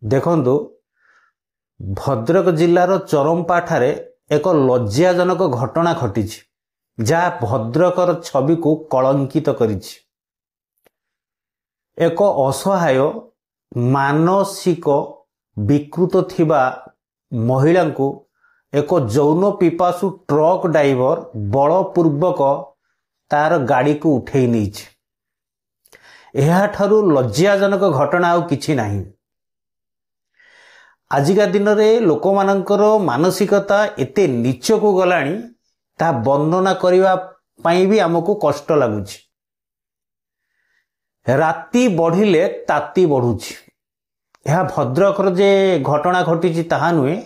देखंतु भद्रक जिल्लार चरमपा ठारे एक लज्जाजनक घटना घटी जहाँ भद्रकर छवि को कलंकित करिछि। एक असहाय मानसिक विकृत थिबा महिला को एक यौन पिपासु ट्रक ड्राइवर बलपूर्वक तार गाड़ी को उठे नहीं। ठारू लज्जाजनक घटना आउ किछि नाही। आजिका दिन में लोक मानकर मानसिकता एते नीच को गलानी ता वर्णना करिवा पाई भी आमको कष्ट लगुच। राति बढ़िले ताती बढ़ुछि। यह भद्रकर जे घटना घटी ताहा नुहे,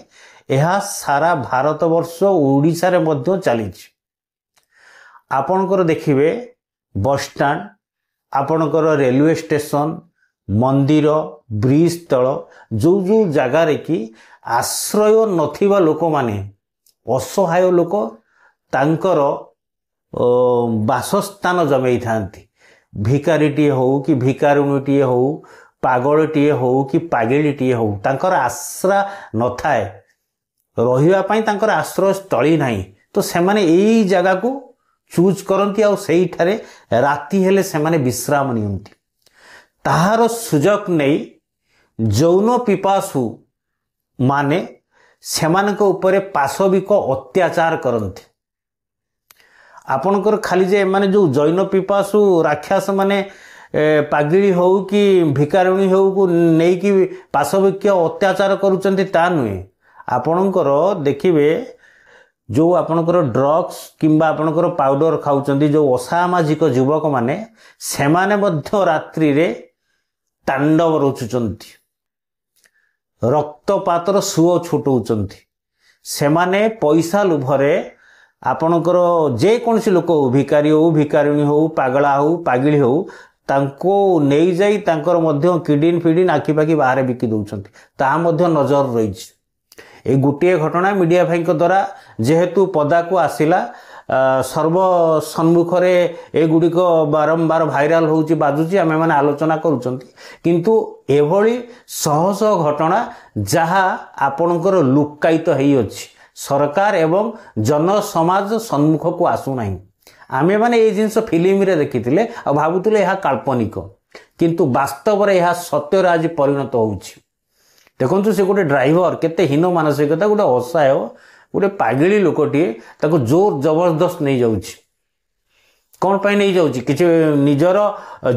यह सारा भारत वर्ष ओडिशा रे मध्य चलीछि। आपणकर देखिबे बस स्टैंड, आपणकर रेलवे स्टेशन, मंदिर, ब्रिज तल जो जो जगार कि आश्रय नथिबा लोक माने, असहाय लोक तांकर बासस्थान जमई थांती। भिकारीटीए हो कि भिकारुणीटीए हो, पागलटीए हो कि पागिलीटीए हो, तांकर आश्रा न थाए, रहिबा पई तांकर आश्रय स्थली नाही। तो सेमाने एई जगह को चूज करती आ सेई ठारे राति हेले सेमाने विश्राम नियंती। ताहार सुजोग नहीं यौन पिपासु माने सेमानक उपरे पाशविक अत्याचार करते। आपणकर खाली जे माने जो जैन पिपासु राक्षस माने पागिली हो कि भिकारुणी हो को नहीं कि पाशविक अत्याचार करुचंती ता नुहे। आपणकर देखिबे जो आपणकर ड्रग्स किंबा आपणकर पाउडर खाउचंती जो असामाजिक युवक माने, सेमाने मध्य रात्रि रे तांडव रचुचंती, रक्तपातर सुओ छुटौचंती। सेमाने पैसा लोभरे आपणकर जे कोनसी लोक हो, भिकारी हो, भिकारिणी हो, पागला हो, पागिली हो, तांको नहीं जाई तांकर मध्य किडनी फिडनी आखि पाखि बाहर बिकी दउचंती। ता मध्य नजर रहिछि। ए गोटे घटना मीडिया भाई द्वारा जेहेतु पदा को आसिला, सर्व सम्मुखरे एगुड़िक बारंबार भाइराल होउची बाजुची, आमे माने आलोचना करूचंती। किंतु एभली शह शह घटना जहा आपणकर लुकायित हेई अछि, सरकार एवं जन समाज सम्मुख को आसु नाही। आमे माने ए जिंस फिल्म रे देखिथिले आ भाबुथिले एहा काल्पनिक, किंतु वास्तव रे एहा सत्य रे आज परिणत होउची। देखंतु से गोटे ड्राइवर केते हीन मानसिकता, गोटे असहाय गोटे पागिली लोकटीए ताको जोर जबरदस्त नहीं जाउछि। कौन पाई नहीं जाउछि? किछि निजर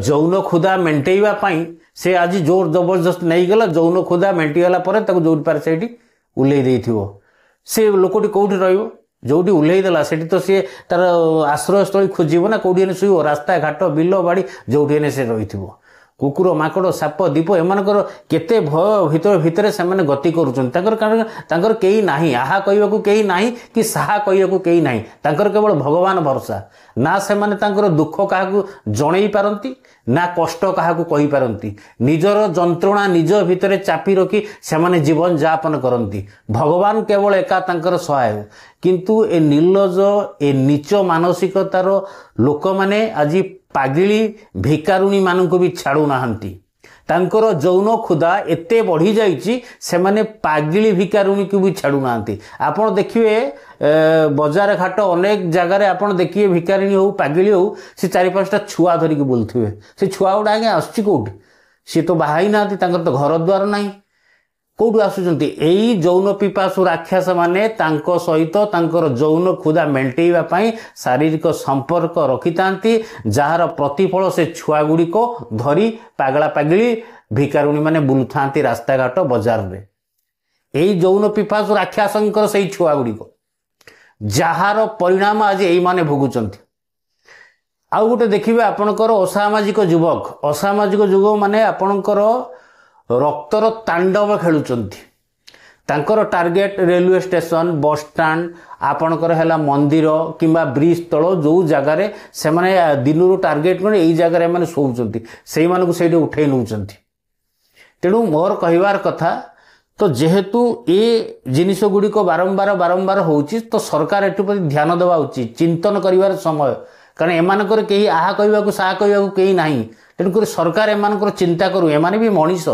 यौन खुदा मेंटेइबा पाई से आज जोर जबरदस्त नहीं गला। यौन खुदा मेंटी गला परे ताको जोर पार सेठी उल्लेई देइथिबो। से लोकटी कोउठी रहइबो? जोटी उल्लेई देला सेठी तो से तार आश्रय स्थली खोजिबो ना, कोउठी ने सुइबो? रास्ता घाट बिल बाड़ी जोटी ने से रहिथिबो। कुकुर माकड़ साप दीप एमानकर केते भय भितर भितर से माने गति करूछन। तांकर केही नाही, आहा कहबाकू केही नाही कि साहा कहबाकू केही नाही। तांकर केवल भगवान भरोसा। ना से माने तांकर दुख काहाकू जणेई पारंती, ना कष्ट काहाकू कहि पारंती। निजर जंत्रणा निज भितर चापी रखी से माने जीवन यापन करंती। भगवान केवल एका तांकर सहाय। किंतु ए निर्लज ए नीच मानसिकतार लोक माने आज पागिली भिकारुणी माननको भी छाड़ू नाहंती। तांकर यौन खुदा एते बढ़ी जाइछि, से माने पागिली भिकारुणी को भी छाड़ू नाहंती। आपण देखिए बाजार घाट अनेक जगार आपण देखिए भिकारिणी हो, पागिली हो, से 4-5टा छुआ धरिक बोलथिबे। से छुआ गुडा आगे आसछि कोउठी? से तो बाहाई नाहंती, तांकर तो घर द्वार नाही। कोउठी आसुचंती? एई यौन पिपासु राक्षस माने तांको सहित तांकर यौन खुदा मेंटेइबा पाई शारीरिक संपर्क रखितांती, जार प्रतिफल से छुआ गुडी को धरी पागला पागिली भिकारुणी माने बुलुथांती रास्ता घाट बाजार रे। एई यौन पिपासु राक्षसंकर सेई छुआ गुडी को जार परिणाम आज एई माने भोगुचंती। आउ गोटे देखिबे आपणकर असामाजिक युवक, असामाजिक युवक माने आपणकर रक्तर तांडव खेलुचंती। तांकर target railway station, bus stand, आपणकर हैला मंदिर किंबा ब्रिज तल जो जगार से माने दिनरू टार्गेट कर एई जगार माने सोउचंती, सेई मानकु सेठी उठै नउचंती। तेणु मोर कहिवार कथा तो जेहेतु ए जिनिस गुडी को बारंबार बारंबार होउची, तो सरकार एटु प्रति ध्यान देवा उचित, चिंतन करिवार समय। कारण एमानकर केही आहा कहबाकू साहा कहबाकू केही नाही। तेणुकर सरकार एमानकर चिंता करू। एमाने भी मनीष,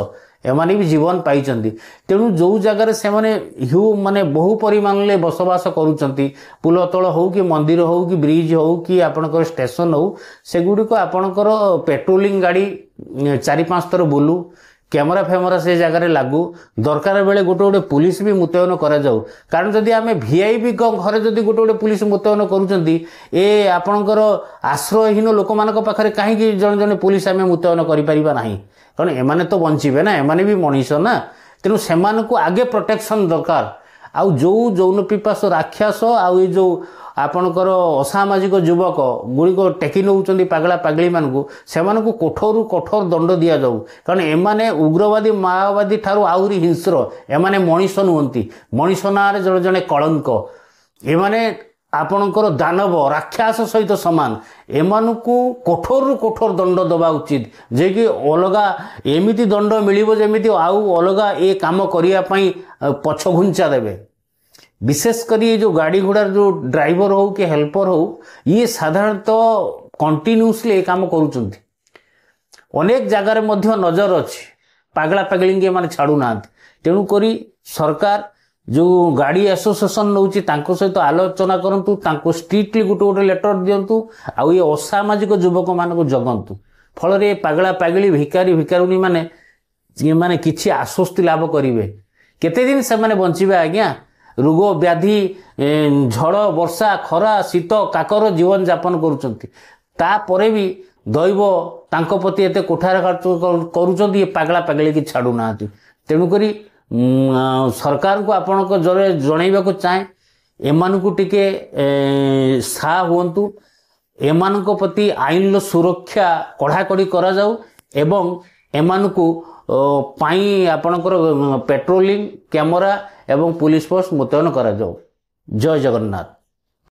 एमाने भी जीवन पाई तेणु जो जगार से माने बहु परिमाण में बसवास करुँच पुल तल हो कि मंदिर हो कि ब्रिज हो कि आपणकर स्टेशन हो सेगुड़िक आपणकर पेट्रोलिंग गाड़ी 4-5 थर बुलू कैमरा फेमरा से जगह लागू दरकार बेले गोटे गोटे पुलिस भी मुतयन करा जाऊ कारण जदि आम वीआईपी घरे जदि गोटे गोटे पुलिस मुतयन करुँच आपणकर आश्रयहीन लोक मान पाखे कहीं जड़े जड़े पुलिस आम मुतयन करें कारण एमाने तो बंचे ना एमाने भी मनीष ना तेणु से आगे प्रोटेक्शन दरकार आउ जो जौन पिपास राक्षस आउ ये जो आपणकर असामाजिक युवक गुड़िक टेकी नौ पगला पगली मानू से कठोर कठोर दंड दि जाऊ कारण एमाने उग्रवादी माओवादी ठारू आहरी हिंस्र एमाने मनीष नुहंती मनीष ना जड़े जड़े कलंक एमाने आपणकर दानव राक्षस सहित सामान एमानकू कठोर कठोर दंड दबा उचित जे कि अलगा एमिति दंड मिलिबो जेमिति आउ अलगा ए काम करिया पई पछ घुंचा देबे विशेषकर ये जो गाड़ी घोड़ा जो ड्राइवर हो कि हेल्पर हो ये साधारणतः कंटिन्यूसली ये काम करुँच अनेक जगार नजर अच्छी पगला पगली के माने छाड़ू ना तेणुक सरकार जो गाड़ी एसोसिएशन नौ सहित आलोचना करूँ स्ट्रिक्टली गोटे गोटे लेटर दिंतु आउ ये असामाजिक युवक मान जगंतु फल पगला पगली भिकारी भिकारुणी माने किछि आश्वस्ति लाभ करेंगे केते दिन से बंचे आज्ञा रोग व्याधि झड़ वर्षा खरा शीत काकर जीवन यापन करुँच भी दैव तांको प्रति एते कोठार करुँच ये पगला पगली की छाड़ू ना तेणुक सरकार को आपण को जरे जनइबा चाहे एमानकू टिके सा हुंतु एमानक प्रति आईन सुरक्षा कड़ाकड़ी करा जाऊ एवं एमानकू पाई आपणकर पेट्रोलिंग कैमरा एवं पुलिस फोर्स मुतयन करा जाऊ। जय जगन्नाथ।